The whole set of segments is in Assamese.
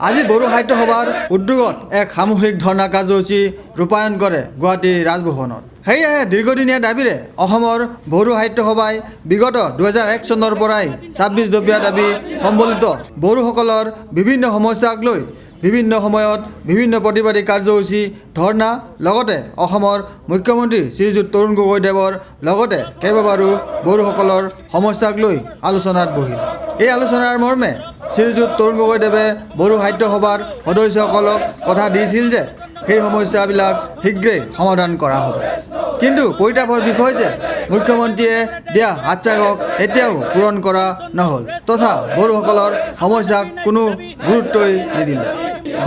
আজি বড়ো সাহিত্য সভাৰ উদ্যোগত এক সামূহিক ধৰ্ণা কাৰ্যসূচী ৰূপায়ণ কৰে গুৱাহাটী ৰাজভৱনত। সেয়েহে দীৰ্ঘদিনীয়া দাবীৰে অসমৰ বড়ো সাহিত্য সভাই বিগত 2001 চনৰ পৰাই 26 দফীয়া দাবী সম্বলিত বড়োসকলৰ বিভিন্ন সমস্যাক লৈ বিভিন্ন সময়ত বিভিন্ন প্ৰতিবাদী কাৰ্যসূচী ধৰ্ণা লগতে অসমৰ মুখ্যমন্ত্ৰী শ্ৰীযুত তৰুণ গগৈদেৱৰ লগতে কেইবাবাৰো বড়োসকলৰ সমস্যাক লৈ আলোচনাত বহিল। এই আলোচনাৰ মৰ্মে শ্ৰীযুত তৰুণ গগৈদেৱে বড়ো সাহিত্য সভাৰ সদস্যসকলক কথা দিছিল যে সেই সমস্যাবিলাক শীঘ্ৰেই সমাধান কৰা হ'ব। কিন্তু পৰিতাপৰ বিষয় যে মুখ্যমন্ত্ৰীয়ে দিয়া আশ্বাসক এতিয়াও পূৰণ কৰা নহ'ল তথা বড়োসকলৰ সমস্যাক কোনো গুৰুত্বই নিদিলে।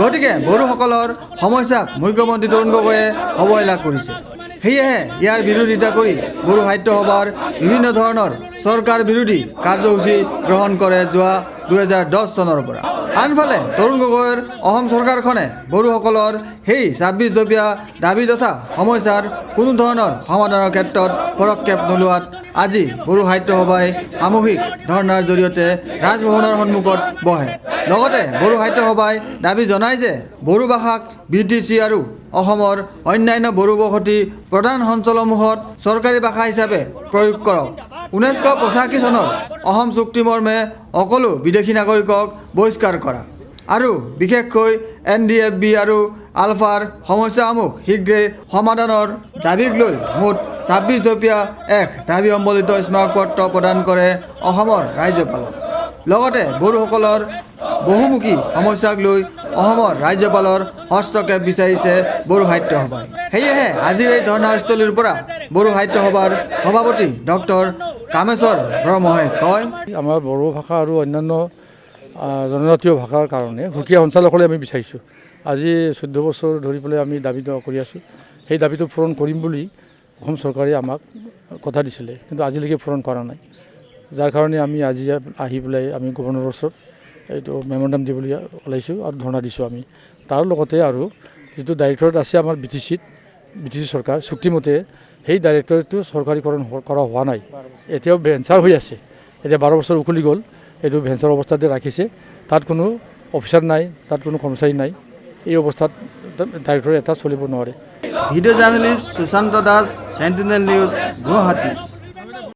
গতিকে বড়োসকলৰ সমস্যাক মুখ্যমন্ত্ৰী তৰুণ গগৈয়ে অৱহেলা কৰিছে। সেয়েহে ইয়াৰ বিৰোধিতা কৰি বড়ো সাহিত্য সভাৰ বিভিন্ন ধৰণৰ চৰকাৰ বিৰোধী কাৰ্যসূচী গ্ৰহণ কৰে যোৱা 2010 চনৰ পৰা। আনফালে তৰুণ গগৈৰ অসম চৰকাৰখনে বড়োসকলৰ সেই 26 দফীয়া দাবী তথা সমস্যাৰ কোনো ধৰণৰ সমাধানৰ ক্ষেত্ৰত পদক্ষেপ নোলোৱাত আজি বড়ো সাহিত্য সভাই সামূহিক ধৰ্ণাৰ জৰিয়তে ৰাজভৱনৰ সন্মুখত বহে। লগতে বড়ো সাহিত্য সভাই দাবী জনায় যে বড়ো ভাষাক BTC আৰু অসমৰ অন্যান্য বড়ো বসতি প্ৰধান অঞ্চলসমূহত চৰকাৰী ভাষা হিচাপে প্ৰয়োগ কৰক। 1985 চনৰ অসম চুক্তি মৰ্মে সকলো বিদেশী নাগৰিকক বহিষ্কাৰ কৰা আৰু বিশেষকৈ NDFB আৰু আলফাৰ সমস্যাসমূহ শীঘ্ৰেই সমাধানৰ দাবীক লৈ মুঠ 26 দফীয়া এক দাবী সম্বলিত স্মাৰকপত্ৰ প্ৰদান কৰে অসমৰ ৰাজ্যপালক। লগতে বড়োসকলৰ বহুমুখী সমস্যাক লৈ অসমৰ ৰাজ্যপালৰ হস্তক্ষেপ বিচাৰিছে বড়ো সাহিত্য সভাই। সেয়েহে আজিৰ এই ধৰ্ণাস্থলীৰ পৰা বড়ো সাহিত্য সভাৰ সভাপতি ডক্টৰ কামেশ্বৰ ব্ৰহ্মই কয়, আমাৰ বড়ো ভাষা আৰু অন্যান্য জনজাতীয় ভাষাৰ কাৰণে সুকীয়া সঞ্চালকলৈ আমি বিচাৰিছোঁ। আজি 14 বছৰ ধৰি পেলাই আমি দাবী কৰি আছোঁ। সেই দাবীটো পূৰণ কৰিম বুলি অসম চৰকাৰে আমাক কথা দিছিলে, কিন্তু আজিলৈকে পূৰণ কৰা নাই। যাৰ কাৰণে আমি আজি আহি পেলাই আমি গভৰ্ণৰৰ ওচৰত এইটো মেমৰেণ্ডাম দিবলৈ ওলাইছোঁ আৰু ধৰ্ণা দিছোঁ আমি। তাৰ লগতে আৰু যিটো ডাইৰেক্টৰেট আছে আমাৰ BTC চৰকাৰ চুক্তিমতে সেই ডাইৰেক্টৰেটটো চৰকাৰীকৰণ কৰা হোৱা নাই, এতিয়াও ভেঞ্চাৰ হৈ আছে। এতিয়া 12 বছৰ উকলি গ'ল, এইটো ভেঞ্চাৰ অৱস্থাতে ৰাখিছে। তাত কোনো অফিচাৰ নাই, তাত কোনো কৰ্মচাৰী নাই। এই অৱস্থাত ডাইৰেক্টৰ এটা চলিব নোৱাৰে। Video' journalist Sushanta Das, Sentinel news, Guwahati.